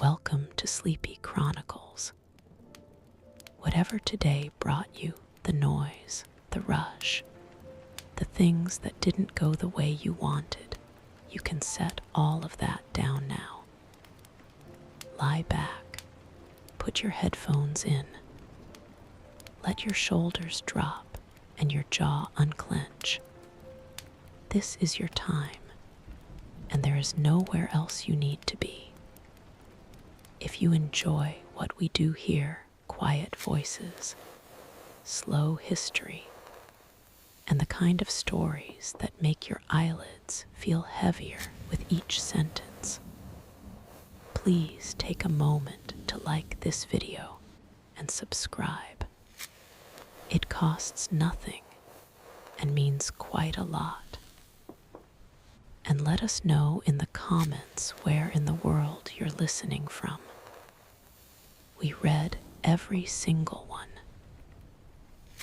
Welcome to Sleepy Chronicles. Whatever today brought you, the noise, the rush, the things that didn't go the way you wanted, you can set all of that down now. Lie back, put your headphones in, let your shoulders drop and your jaw unclench. This is your time, and there is nowhere else you need to be. If you enjoy what we do here, quiet voices, slow history, and the kind of stories that make your eyelids feel heavier with each sentence, please take a moment to like this video and subscribe. It costs nothing and means quite a lot. And let us know in the comments where in the world you're listening from. We read every single one.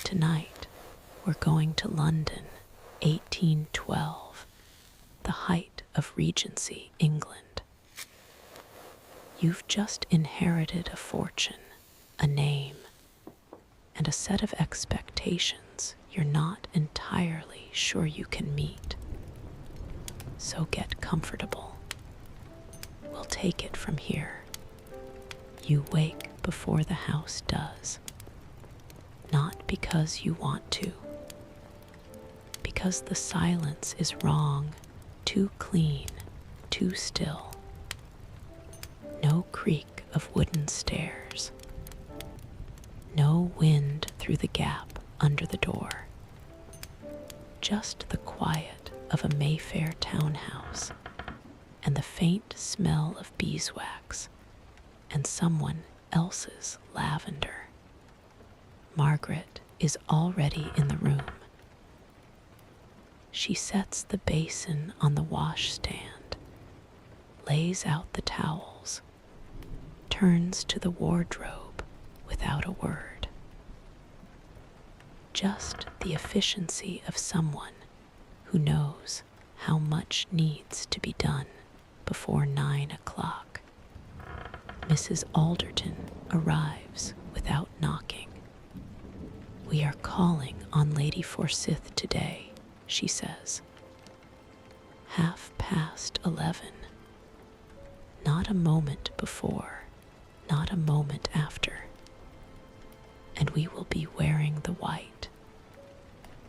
Tonight, we're going to London, 1812, the height of Regency, England. You've just inherited a fortune, a name, and a set of expectations you're not entirely sure you can meet. So get comfortable. We'll take it from here. You wake before the house does. Not because you want to. Because the silence is wrong, too clean, too still. No creak of wooden stairs. No wind through the gap under the door. Just the quiet of a Mayfair townhouse and the faint smell of beeswax and someone else's lavender. Margaret is already in the room. She sets the basin on the washstand, lays out the towels, turns to the wardrobe without a word. Just the efficiency of someone who knows how much needs to be done before 9 o'clock. Mrs. Alderton arrives without knocking. "We are calling on Lady Forsyth today," she says. 11:30. Not a moment before, not a moment after. And we will be wearing the white.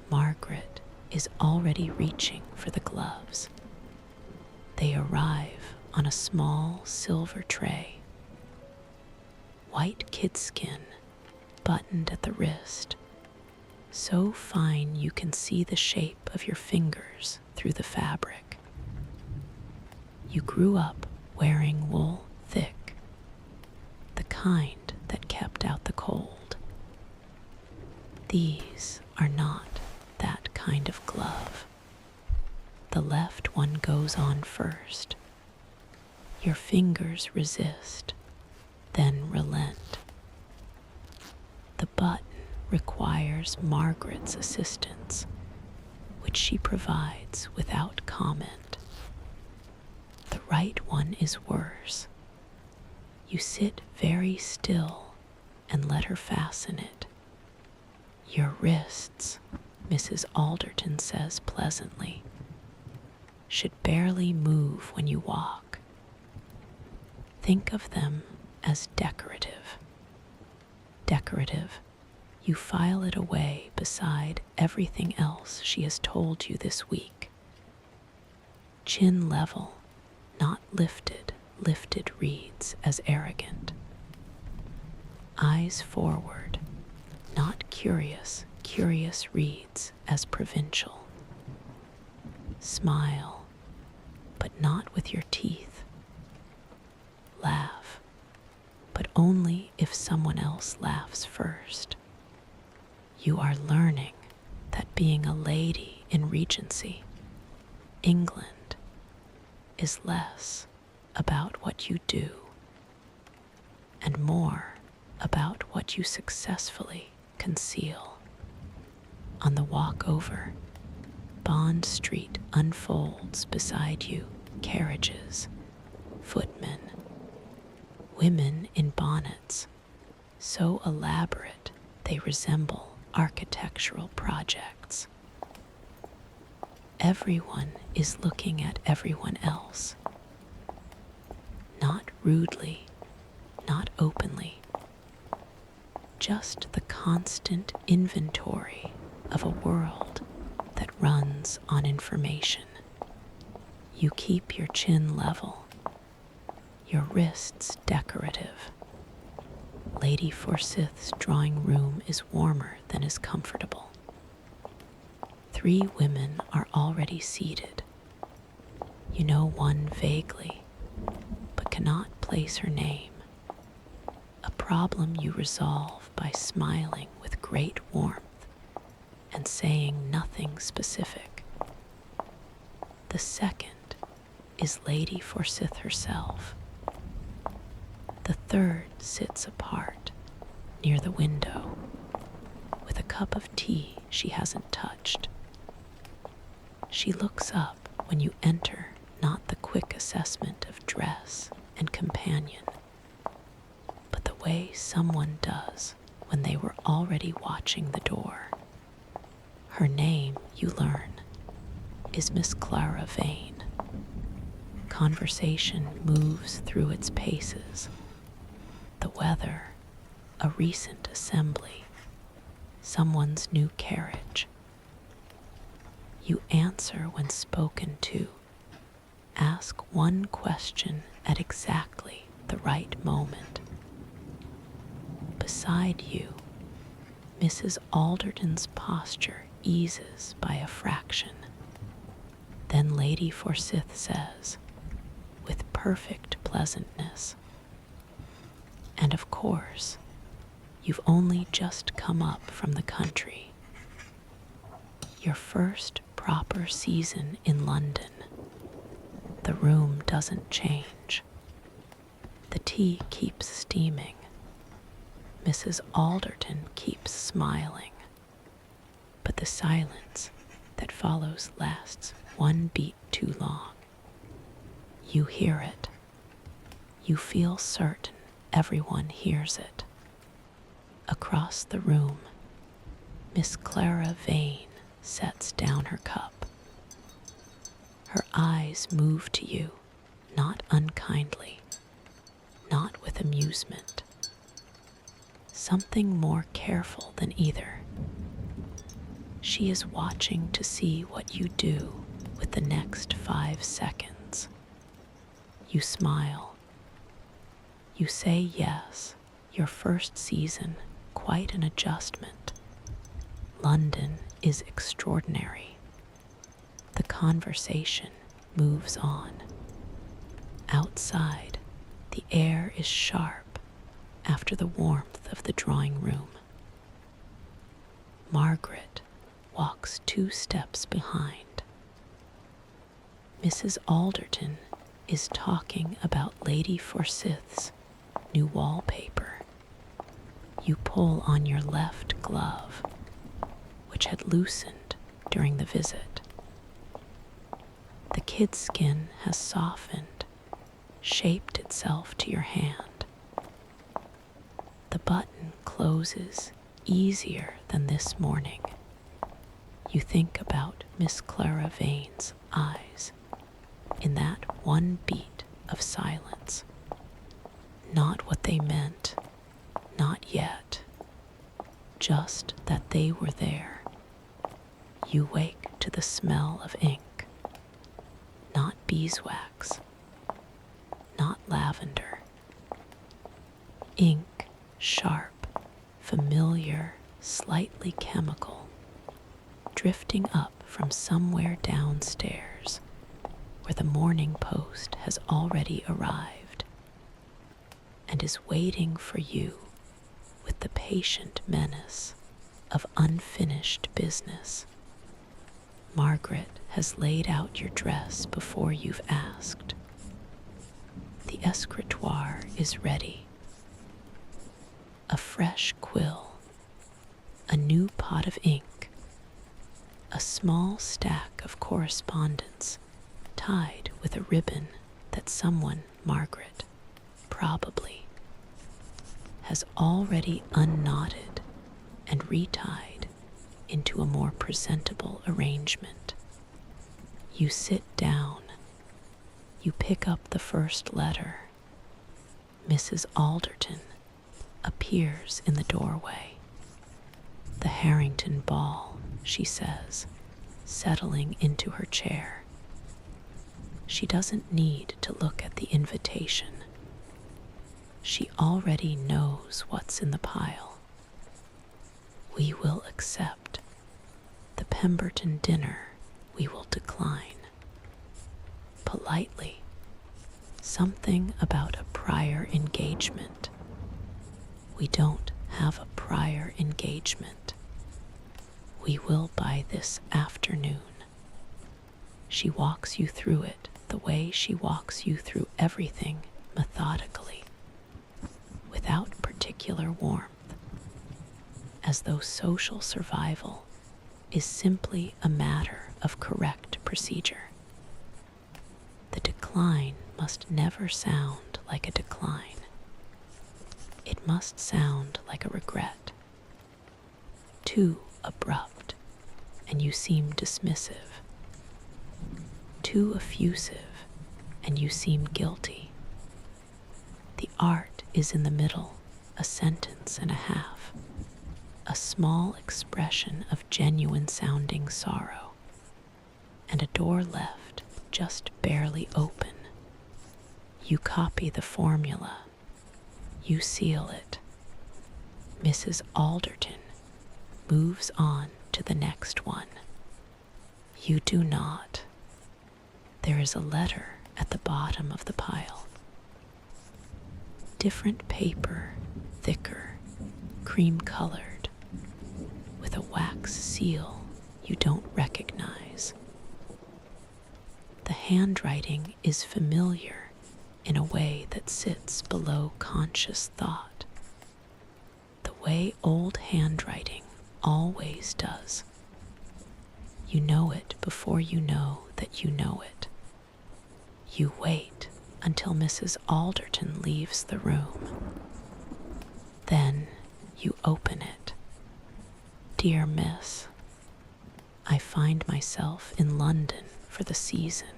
Margaret is already reaching for the gloves. They arrive on a small silver tray. White kidskin, buttoned at the wrist, so fine you can see the shape of your fingers through the fabric. You grew up wearing wool thick, the kind that kept out the cold. These are not that kind of glove. The left one goes on first. Your fingers resist, then relent. The button requires Margaret's assistance, which she provides without comment. The right one is worse. You sit very still and let her fasten it. "Your wrists," Mrs. Alderton says pleasantly, "should barely move when you walk. Think of them as decorative. Decorative, you file it away beside everything else she has told you this week. Chin level, not lifted, lifted reads as arrogant. Eyes forward, not curious, curious reads as provincial. Smile, but not with your teeth. Laugh, but only if someone else laughs first. You are learning that being a lady in Regency, England, is less about what you do and more about what you successfully conceal. On the walk over, Bond Street unfolds beside you, carriages, footmen, Women in bonnets, so elaborate they resemble architectural projects. Everyone is looking at everyone else, not rudely, not openly, just the constant inventory of a world that runs on information. You keep your chin level, your wrists decorative. Lady Forsyth's drawing room is warmer than is comfortable. 3 women are already seated. You know one vaguely, but cannot place her name. A problem you resolve by smiling with great warmth and saying nothing specific. The second is Lady Forsyth herself. The third sits apart, near the window, with a cup of tea she hasn't touched. She looks up when you enter, not the quick assessment of dress and companion, but the way someone does when they were already watching the door. Her name, you learn, is Miss Clara Vane. Conversation moves through its paces. The weather, a recent assembly, someone's new carriage. You answer when spoken to. Ask one question at exactly the right moment. Beside you, Mrs. Alderton's posture eases by a fraction. Then Lady Forsyth says, with perfect pleasantness, "And of course, you've only just come up from the country. Your first proper season in London. The room doesn't change. The tea keeps steaming. Mrs. Alderton keeps smiling. But the silence that follows lasts one beat too long. You hear it. You feel certain everyone hears it. Across the room, Miss Clara Vane sets down her cup. Her eyes move to you, not unkindly, not with amusement. Something more careful than either. She is watching to see what you do with the next 5 seconds. You smile. You say yes, your first season, quite an adjustment. London is extraordinary. The conversation moves on. Outside, the air is sharp after the warmth of the drawing room. Margaret walks 2 steps behind. Mrs. Alderton is talking about Lady Forsyth's new wallpaper. You pull on your left glove, which had loosened during the visit. The kidskin has softened, shaped itself to your hand. The button closes easier than this morning. You think about Miss Clara Vane's eyes in that one beat of silence. Not what they meant, not yet, just that they were there. You wake to the smell of ink, not beeswax, not lavender. Ink, sharp, familiar, slightly chemical, drifting up from somewhere downstairs where the morning post has already arrived and is waiting for you with the patient menace of unfinished business. Margaret has laid out your dress before you've asked. The escritoire is ready. A fresh quill, a new pot of ink, a small stack of correspondence tied with a ribbon that someone, Margaret, probably has already unknotted and retied into a more presentable arrangement. You sit down. You pick up the first letter. Mrs. Alderton appears in the doorway. "The Harrington Ball," she says, settling into her chair. She doesn't need to look at the invitation. She already knows what's in the pile. We will accept. The Pemberton dinner we will decline. Politely. Something about a prior engagement. We don't have a prior engagement. We will by this afternoon. She walks you through it the way she walks you through everything methodically, without particular warmth, as though social survival is simply a matter of correct procedure. The decline must never sound like a decline. It must sound like a regret. Too abrupt, and you seem dismissive. Too effusive, and you seem guilty. The art is in the middle, a sentence and a half, a small expression of genuine sounding sorrow, and a door left just barely open. You copy the formula. You seal it. Mrs. Alderton moves on to the next one. You do not. There is a letter at the bottom of the pile. Different paper, thicker, cream-colored, with a wax seal you don't recognize. The handwriting is familiar in a way that sits below conscious thought, the way old handwriting always does. You know it before you know that you know it. You wait until Mrs. Alderton leaves the room. Then you open it. Dear Miss, I find myself in London for the season,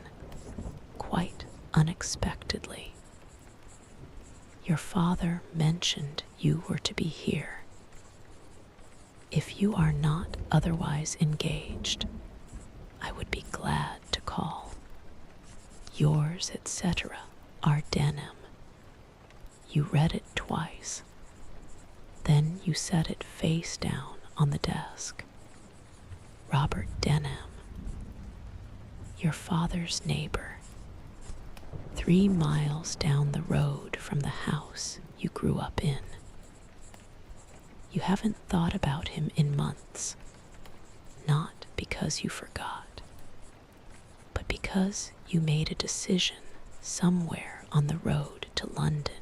quite unexpectedly. Your father mentioned you were to be here. If you are not otherwise engaged, I would be glad to call. Yours, etc., R. Denham. You read it twice. Then you set it face down on the desk. Robert Denham, your father's neighbor, 3 miles down the road from the house you grew up in. You haven't thought about him in months, not because you forgot, but because you made a decision somewhere on the road to London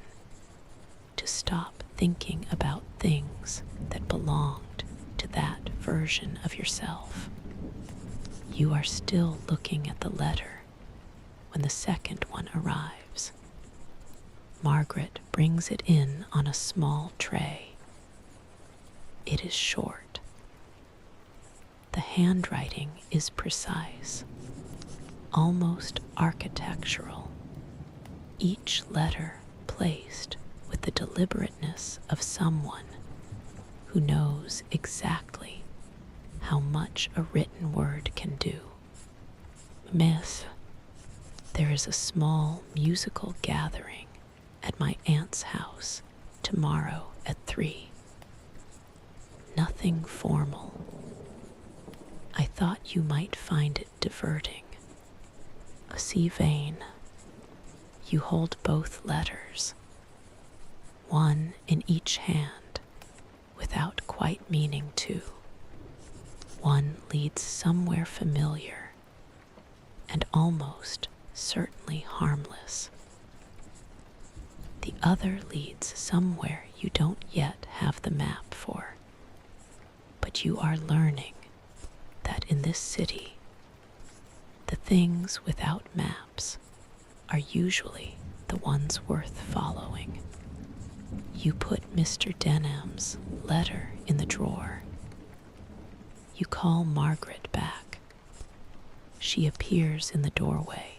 to stop thinking about things that belonged to that version of yourself. You are still looking at the letter when the second one arrives. Margaret brings it in on a small tray. It is short. The handwriting is precise, almost architectural, each letter placed with the deliberateness of someone who knows exactly how much a written word can do. Miss, there is a small musical gathering at my aunt's house tomorrow at 3. Nothing formal. I thought you might find it diverting. See Vane. You hold both letters, one in each hand, without quite meaning to. One leads somewhere familiar, and almost certainly harmless. The other leads somewhere you don't yet have the map for, but you are learning that in this city, the things without maps are usually the ones worth following. You put Mr. Denham's letter in the drawer. You call Margaret back. She appears in the doorway,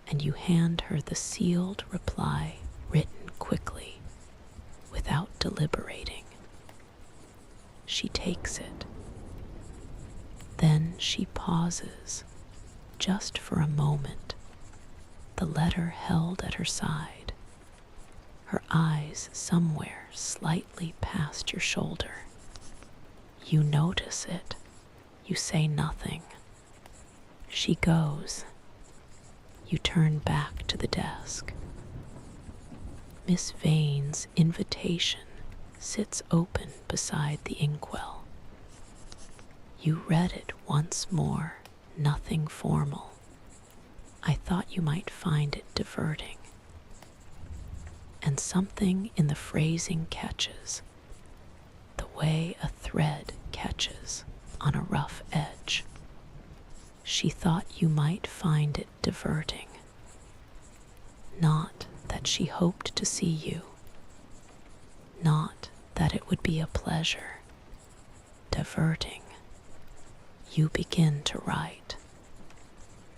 and you hand her the sealed reply written quickly, without deliberating. She takes it. Then she pauses, just for a moment, the letter held at her side, her eyes somewhere slightly past your shoulder. You notice it. You say nothing. She goes. You turn back to the desk. Miss Vane's invitation sits open beside the inkwell. You read it once more, nothing formal. I thought you might find it diverting. And something in the phrasing catches, the way a thread catches on a rough edge. She thought you might find it diverting. Not that she hoped to see you. Not that it would be a pleasure. Diverting. You begin to write.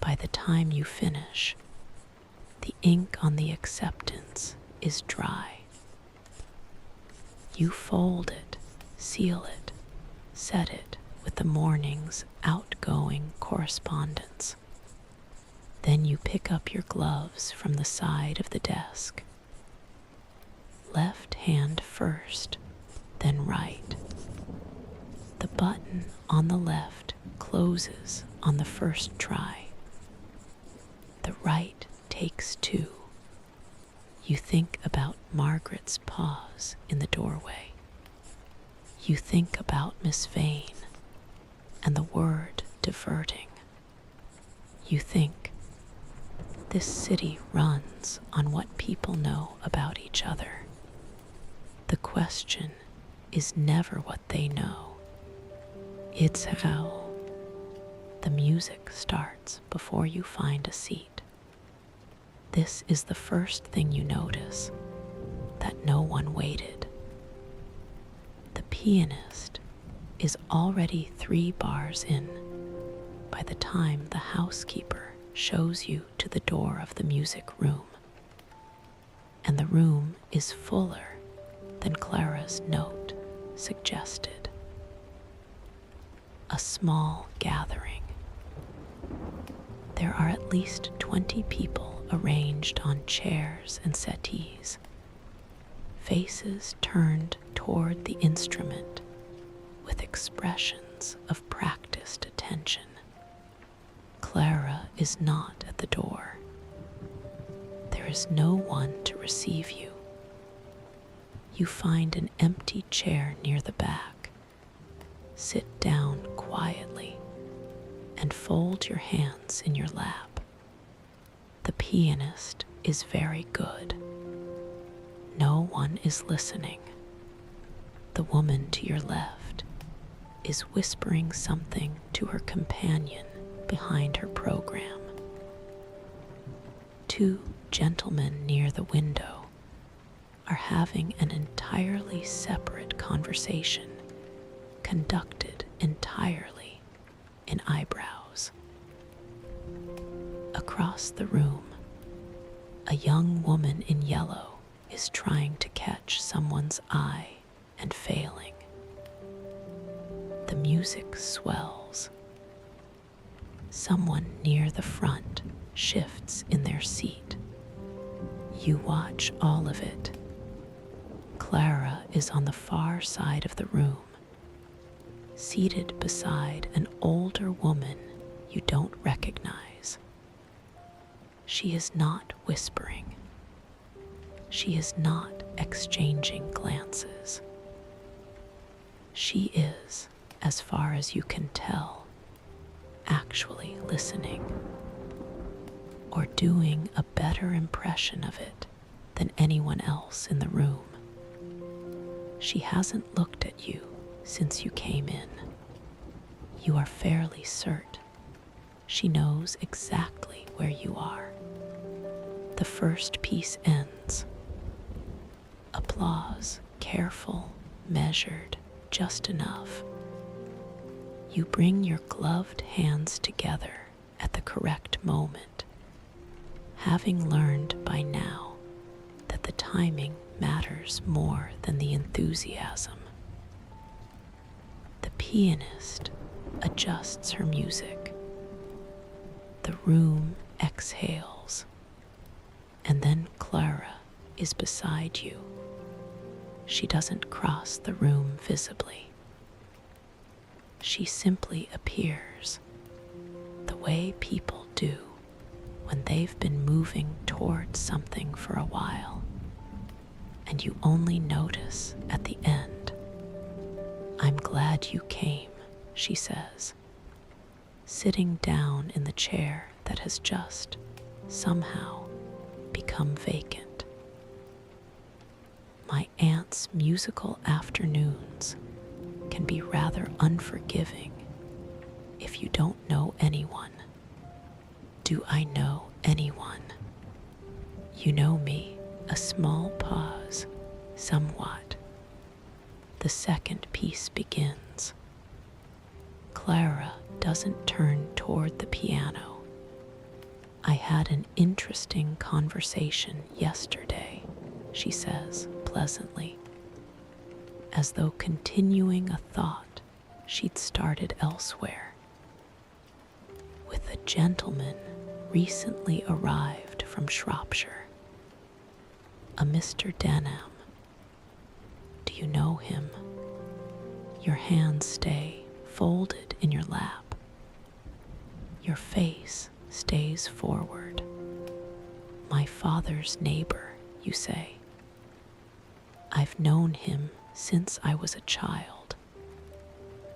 By the time you finish, the ink on the acceptance is dry. You fold it, seal it, set it with the morning's outgoing correspondence. Then you pick up your gloves from the side of the desk. Left hand first, then right. The button on the left closes on the first try. The right takes two. You think about Margaret's pause in the doorway. You think about Miss Vane and the word diverting. You think, this city runs on what people know about each other. The question is never what they know. It's how. The music starts before you find a seat. This is the first thing you notice, that no one waited. The pianist is already 3 bars in by the time the housekeeper shows you to the door of the music room. And the room is fuller than Clara's note suggested. A small gathering. There are at least 20 people arranged on chairs and settees, faces turned toward the instrument with expressions of practiced attention. Clara is not at the door. There is no one to receive you. You find an empty chair near the back. Sit down quietly and fold your hands in your lap. The pianist is very good. No one is listening. The woman to your left is whispering something to her companion behind her program. 2 gentlemen near the window are having an entirely separate conversation, conducted entirely in eyebrows. Across the room, a young woman in yellow is trying to catch someone's eye and failing. The music swells. Someone near the front shifts in their seat. You watch all of it. Clara is on the far side of the room, seated beside an older woman you don't recognize. She is not whispering. She is not exchanging glances. She is, as far as you can tell, actually listening, or doing a better impression of it than anyone else in the room. She hasn't looked at you since you came in. You are fairly certain she knows exactly where you are. The first piece ends. applause, careful, measured, just enough. You bring your gloved hands together at the correct moment, having learned by now that the timing matters more than the enthusiasm. The pianist adjusts her music. The room exhales, and then Clara is beside you. She doesn't cross the room visibly. She simply appears, the way people do when they've been moving towards something for a while, and you only notice at the end. "I'm glad you came," she says, sitting down in the chair that has just, somehow, become vacant. My aunt's musical afternoons can be rather unforgiving if you don't know anyone. Do I know anyone? You know me. A small pause, somewhat. The second piece begins. Clara doesn't turn toward the piano. "I had an interesting conversation yesterday," she says pleasantly, as though continuing a thought she'd started elsewhere. "With a gentleman recently arrived from Shropshire, a Mr. Denham. Do you know him?" Your hands stay folded in your lap. Your face stays forward. "My father's neighbor," you say. "I've known him since I was a child.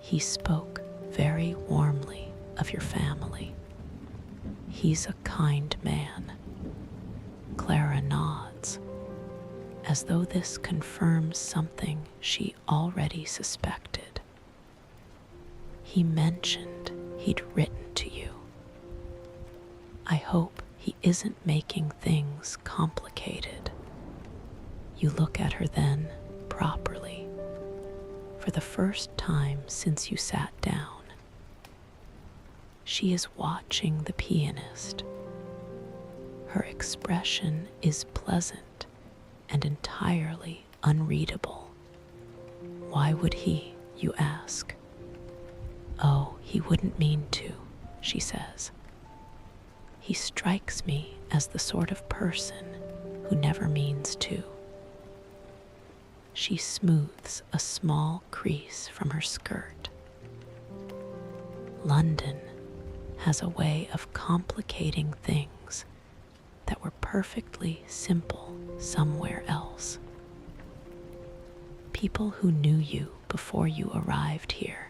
He spoke very warmly of your family. He's a kind man." Clara nods, as though this confirms something she already suspected. "He mentioned he'd written to you. I hope he isn't making things complicated." You look at her then, properly, for the first time since you sat down. She is watching the pianist. Her expression is pleasant and entirely unreadable. "Why would he?" you ask. "Oh, he wouldn't mean to," she says. "He strikes me as the sort of person who never means to." She smooths a small crease from her skirt. London has a way of complicating things that were perfectly simple somewhere else. People who knew you before you arrived here,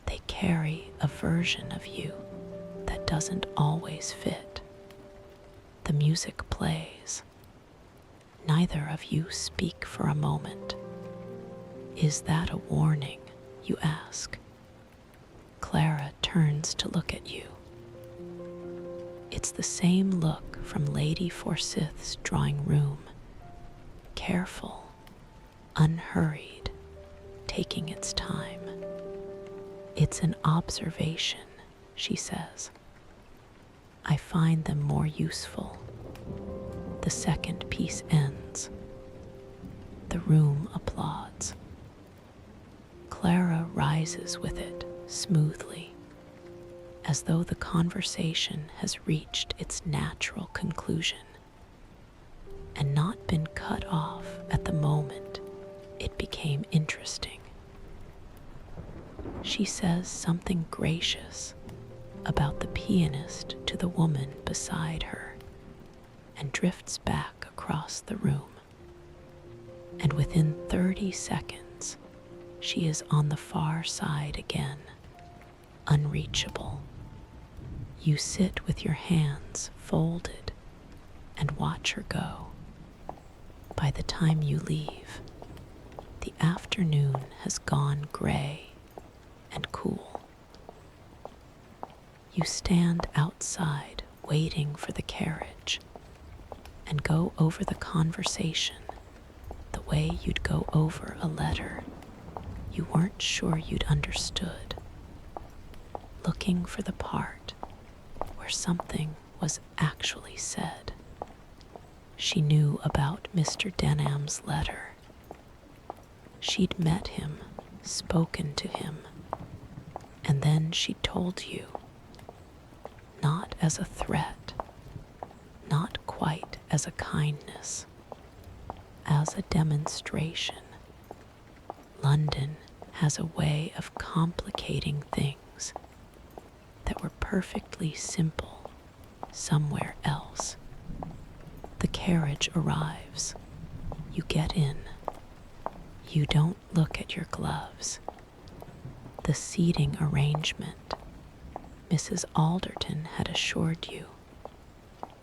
they carry a version of you that doesn't always fit. The music plays. Neither of you speak for a moment. "Is that a warning?" you ask. Clara turns to look at you. It's the same look from Lady Forsyth's drawing room. Careful, unhurried, taking its time. "It's an observation," she says. "I find them more useful." The second piece ends. The room applauds. Clara rises with it smoothly, as though the conversation has reached its natural conclusion and not been cut off at the moment it became interesting. She says something gracious about the pianist to the woman beside her and drifts back across the room. And within 30 seconds, she is on the far side again, unreachable. You sit with your hands folded and watch her go. By the time you leave, the afternoon has gone gray and cool. You stand outside waiting for the carriage and go over the conversation way you'd go over a letter you weren't sure you'd understood, looking for the part where something was actually said. She knew about Mr. Denham's letter. She'd met him, spoken to him, and then she told you, not as a threat, not quite as a kindness, as a demonstration. London has a way of complicating things that were perfectly simple somewhere else. The carriage arrives. You get in. You don't look at your gloves. The seating arrangement Mrs. Alderton had assured you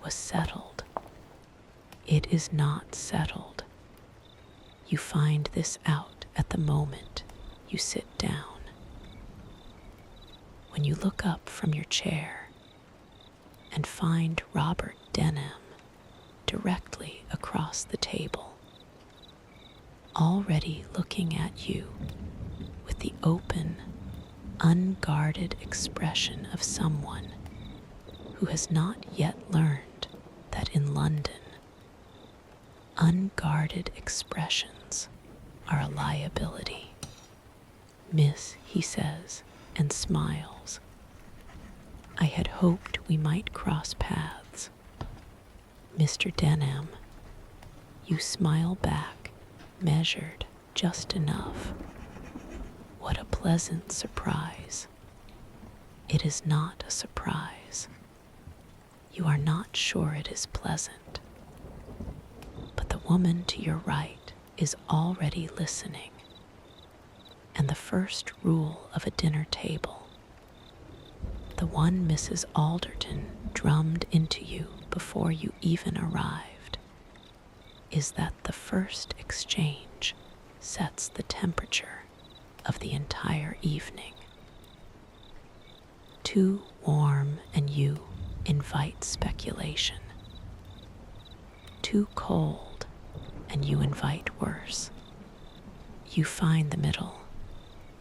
was settled. It is not settled. You find this out at the moment you sit down. When you look up from your chair and find Robert Denham directly across the table, already looking at you with the open, unguarded expression of someone who has not yet learned that in London, unguarded expressions are a liability. "Miss," he says, and smiles, "I had hoped we might cross paths." Mr. Denham, you smile back, measured just enough. What a pleasant surprise. It is not a surprise. You are not sure it is pleasant. But the woman to your right is already listening. And the first rule of a dinner table, the one Mrs. Alderton drummed into you before you even arrived, is that the first exchange sets the temperature of the entire evening. Too warm and you invite speculation. Too cold and you invite worse. You find the middle.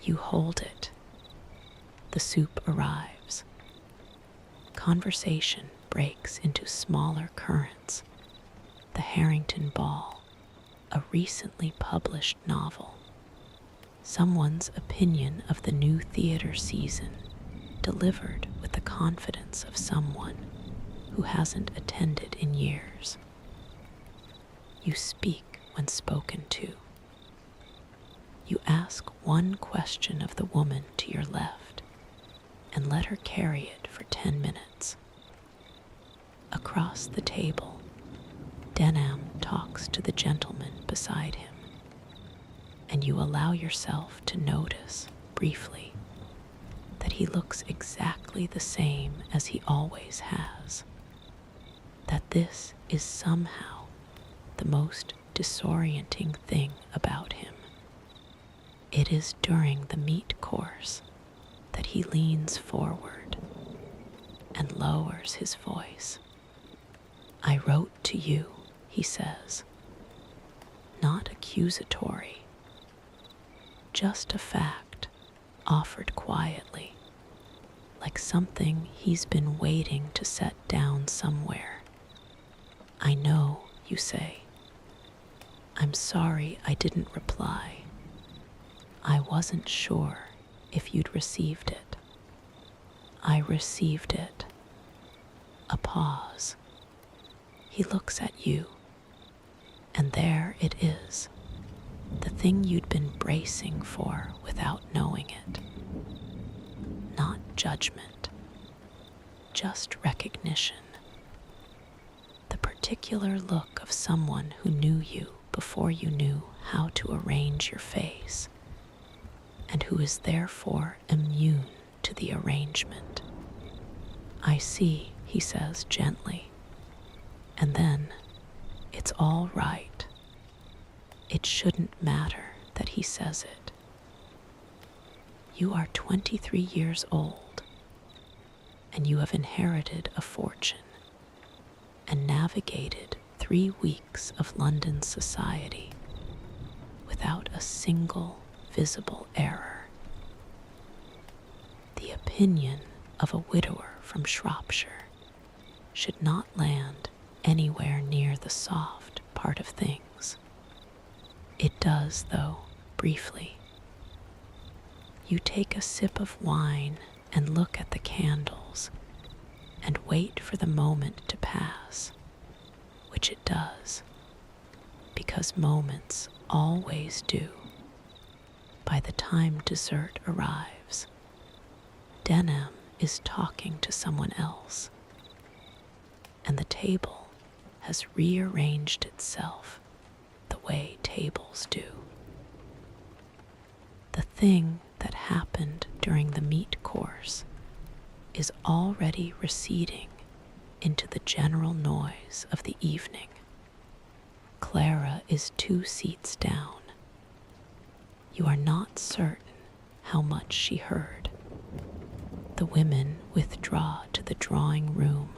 You hold it. The soup arrives. Conversation breaks into smaller currents. The Harrington Ball, a recently published novel. Someone's opinion of the new theater season, delivered with the confidence of someone who hasn't attended in years. You speak when spoken to. You ask one question of the woman to your left and let her carry it for 10 minutes. Across the table, Denham talks to the gentleman beside him, and you allow yourself to notice, briefly, that he looks exactly the same as he always has, that this is somehow the most disorienting thing about him. It is during the meat course that he leans forward and lowers his voice. "I wrote to you," he says, not accusatory, just a fact offered quietly, like something he's been waiting to set down somewhere. "I know," you say. "I'm sorry I didn't reply. I wasn't sure if you'd received it." "I received it." A pause. He looks at you, and there it is, the thing you'd been bracing for without knowing it. Not judgment, just recognition. The particular look of someone who knew you before you knew how to arrange your face, and who is therefore immune to the arrangement. "I see," he says gently, and then, "It's all right." It shouldn't matter that he says it. You are 23 years old, and you have inherited a fortune and navigated 3 weeks of London society without a single visible error. The opinion of a widower from Shropshire should not land anywhere near the soft part of things. It does, though, briefly. You take a sip of wine and look at the candles and wait for the moment to pass, which it does, because moments always do. By the time dessert arrives, Denham is talking to someone else, and the table has rearranged itself the way tables do. The thing that happened during the meat course is already receding into the general noise of the evening. Clara is 2 seats down. You are not certain how much she heard. The women withdraw to the drawing room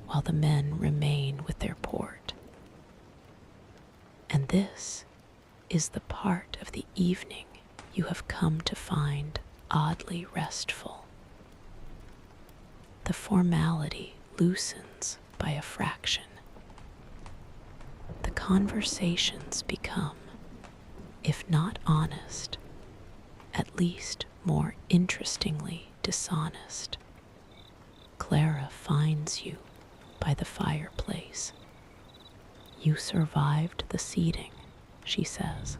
while the men remain with their port. And this is the part of the evening you have come to find oddly restful. The formality loosens by a fraction. The conversations become, if not honest, at least more interestingly dishonest. Clara finds you by the fireplace. You survived the seating, she says.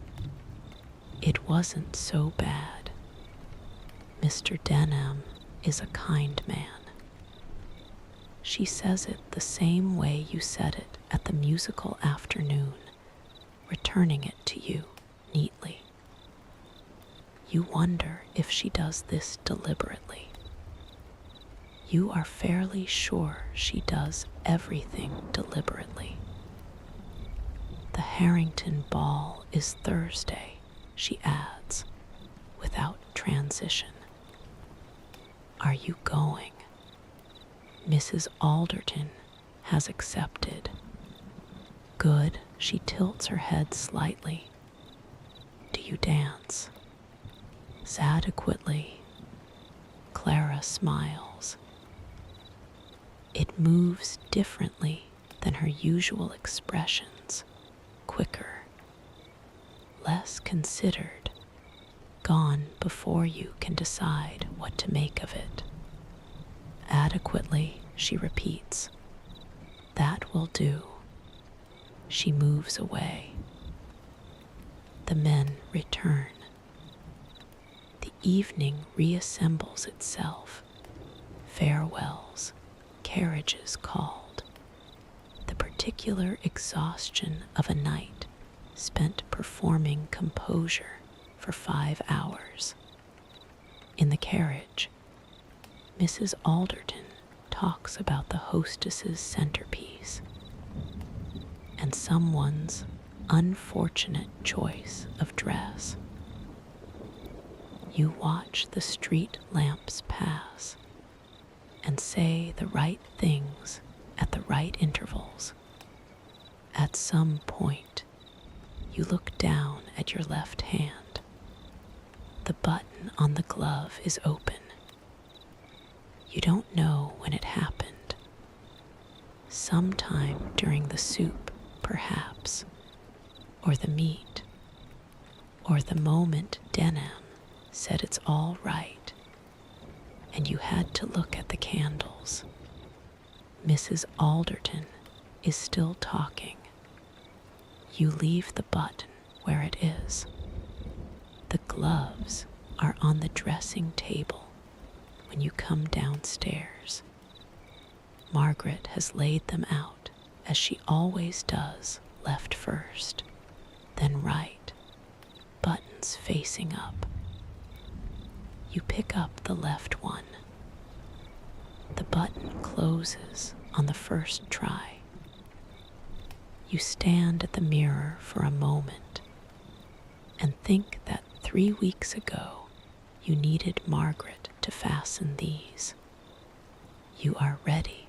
It wasn't so bad. Mr. Denham is a kind man. She says it the same way you said it at the musical afternoon, returning it to you neatly. You wonder if she does this deliberately. You are fairly sure she does everything deliberately. The Harrington Ball is Thursday, she adds, without transition. Are you going? Mrs. Alderton has accepted. Good, she tilts her head slightly. Do you dance? Adequately. Clara smiles. It moves differently than her usual expressions, quicker, less considered, gone before you can decide what to make of it. Adequately, she repeats. That will do. She moves away. The men return. The evening reassembles itself. Farewells, carriages called. The particular exhaustion of a night spent performing composure for 5 hours. In the carriage, Mrs. Alderton talks about the hostess's centerpiece and someone's unfortunate choice of dress. You watch the street lamps pass and say the right things at the right intervals. At some point, you look down at your left hand. The button on the glove is open. You don't know when it happened. Sometime during the soup, perhaps, or the meat, or the moment Denham said it's all right, and you had to look at the candles. Mrs. Alderton is still talking. You leave the button where it is. The gloves are on the dressing table when you come downstairs. Margaret has laid them out, as she always does, left first, then right, buttons facing up. You pick up the left one. The button closes on the first try. You stand at the mirror for a moment and think that 3 weeks ago you needed Margaret to fasten these. You are ready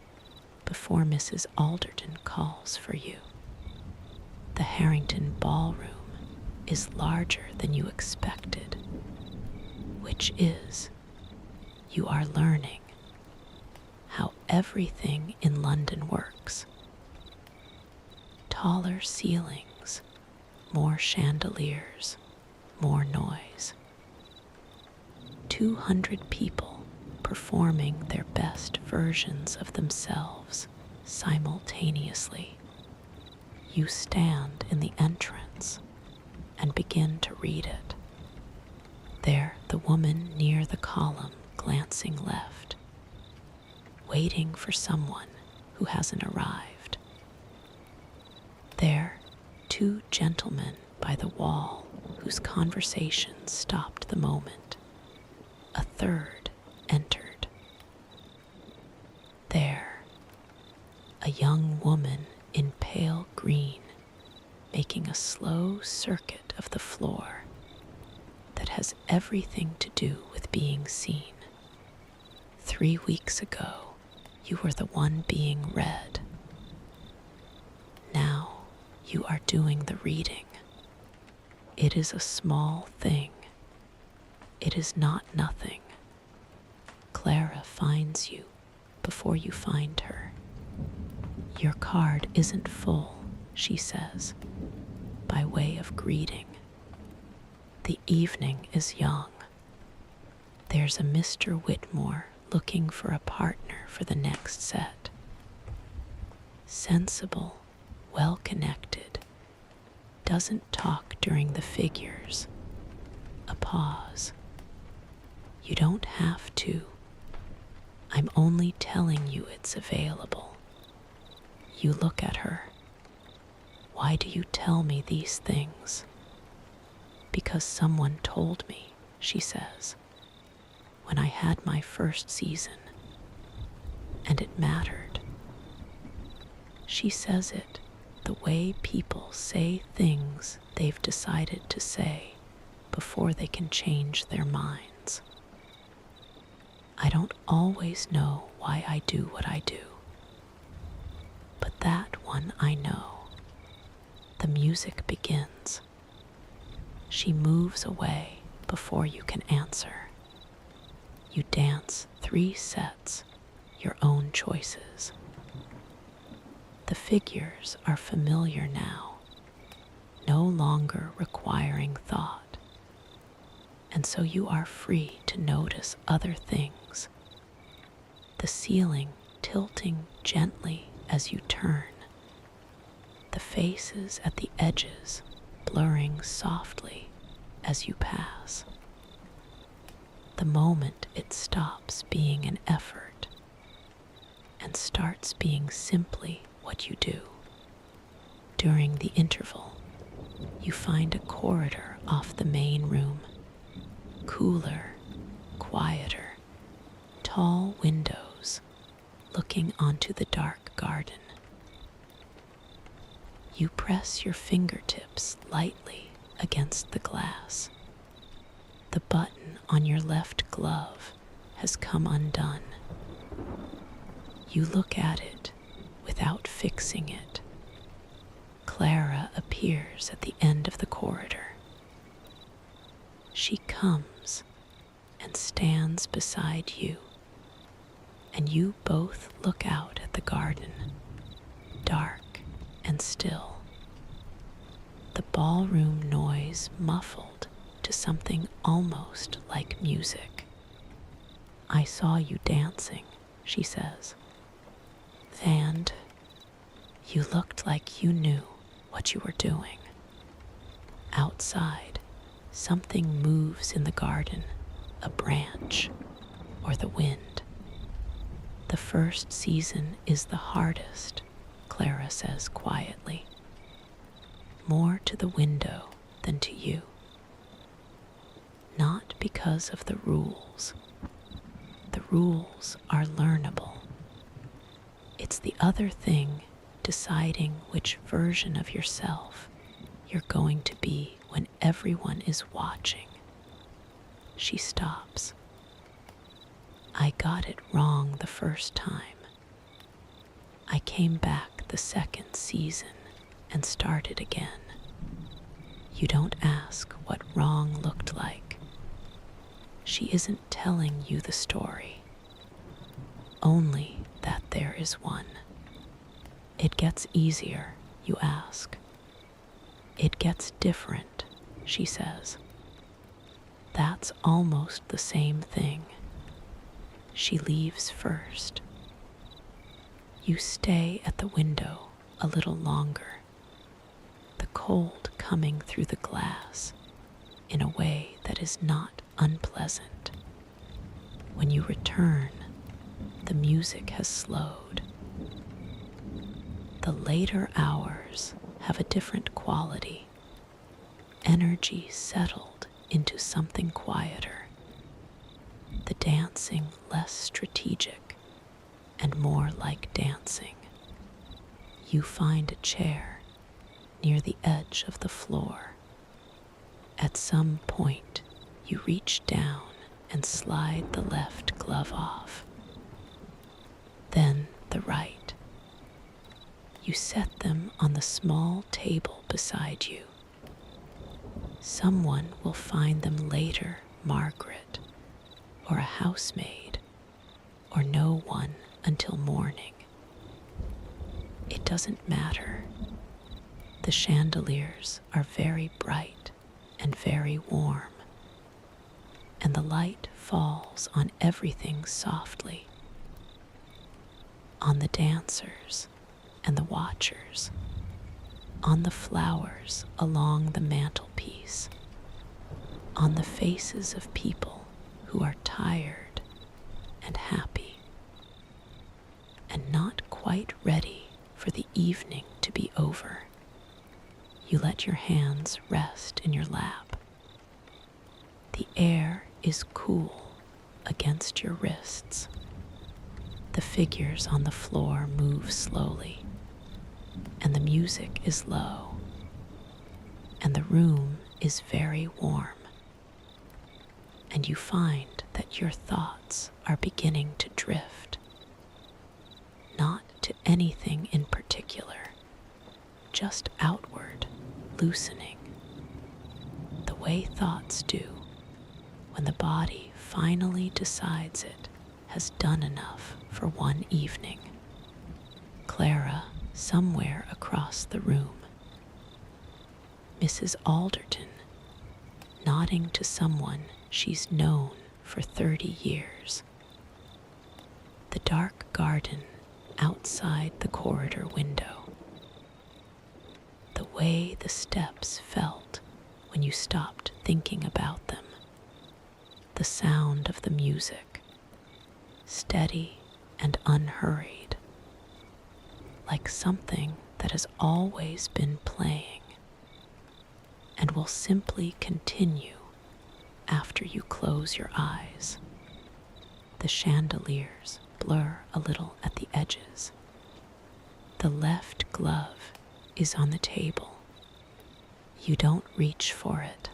before Mrs. Alderton calls for you. The Harrington Ballroom is larger than you expected, which is you are learning how everything in London works. Taller ceilings, more chandeliers, more noise. 200 people performing their best versions of themselves simultaneously. You stand in the entrance and begin to read it. There, the woman near the column glancing left, waiting for someone who hasn't arrived. There, two gentlemen by the wall whose conversation stopped the moment. A third entered. There, a young woman in pale green making a slow circuit of the floor that has everything to do with being seen. 3 weeks ago, you were the one being read. Now you are doing the reading. It is a small thing. It is not nothing. Clara finds you before you find her. Your card isn't full, she says, by way of greeting. The evening is young. There's a Mr. Whitmore looking for a partner for the next set. Sensible, well-connected, doesn't talk during the figures. A pause. You don't have to. I'm only telling you it's available. You look at her. Why do you tell me these things? Because someone told me, she says, when I had my first season, and it mattered. She says it the way people say things they've decided to say before they can change their minds. I don't always know why I do what I do, but that one I know. The music begins. She moves away before you can answer. You dance 3 sets, your own choices. The figures are familiar now, no longer requiring thought, and so you are free to notice other things. The ceiling tilting gently as you turn, the faces at the edges blurring softly as you pass. The moment it stops being an effort and starts being simply what you do. During the interval, you find a corridor off the main room, cooler, quieter, tall windows looking onto the dark garden. You press your fingertips lightly against the glass. The button on your left glove has come undone. You look at it without fixing it. Clara appears at the end of the corridor. She comes and stands beside you, and you both look out at the garden, dark and still. The ballroom noise muffled to something almost like music. I saw you dancing, she says. And you looked like you knew what you were doing. Outside, something moves in the garden, a branch or the wind. The first season is the hardest, Clara says quietly. More to the window than to you. Not because of the rules. The rules are learnable. It's the other thing deciding which version of yourself you're going to be when everyone is watching. She stops. I got it wrong the first time. I came back the second season and started again. You don't ask what wrong looked like. She isn't telling you the story, only that there is one. It gets easier, you ask. It gets different, she says. That's almost the same thing. She leaves first. You stay at the window a little longer, the cold coming through the glass in a way that is not unpleasant. When you return, the music has slowed. The later hours have a different quality, energy settled into something quieter, the dancing less strategic and more like dancing. You find a chair near the edge of the floor. At some point, you reach down and slide the left glove off, then the right. You set them on the small table beside you. Someone will find them later, Margaret, or a housemaid, or no one until morning. It doesn't matter. The chandeliers are very bright and very warm, and the light falls on everything softly, on the dancers and the watchers, on the flowers along the mantelpiece, on the faces of people who are tired and happy and not quite ready for the evening to be over. You let your hands rest in your lap. The air is cool against your wrists. The figures on the floor move slowly, and the music is low, and the room is very warm. And you find that your thoughts are beginning to drift, not to anything in particular, just outward, loosening, the way thoughts do when the body finally decides it has done enough for one evening. Clara, somewhere across the room. Mrs. Alderton, nodding to someone she's known for 30 years. The dark garden outside the corridor window. The way the steps felt when you stopped thinking about them. The sound of the music, steady and unhurried, like something that has always been playing and will simply continue after you close your eyes. The chandeliers blur a little at the edges. The left glove is on the table. You don't reach for it.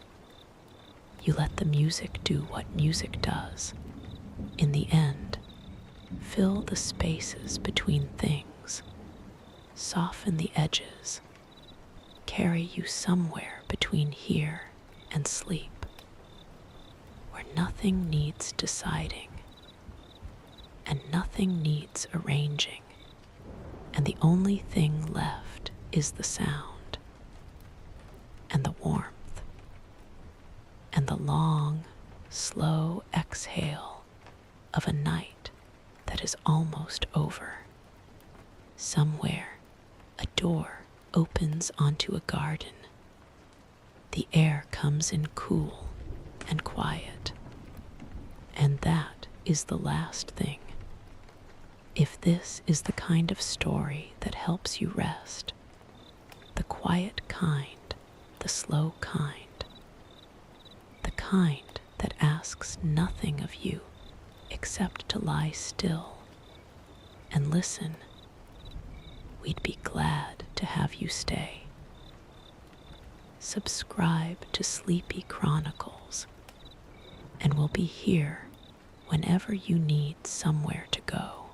You let the music do what music does. In the end, fill the spaces between things, soften the edges, carry you somewhere between here and sleep, where nothing needs deciding and nothing needs arranging, and the only thing left is the sound and the warmth and the long, slow exhale of a night that is almost over. Somewhere, a door opens onto a garden. The air comes in cool and quiet, and that is the last thing. If this is the kind of story that helps you rest, the quiet kind, the slow kind, the kind that asks nothing of you except to lie still and listen, we'd be glad to have you stay. Subscribe to Sleepy Chronicles, and we'll be here whenever you need somewhere to go.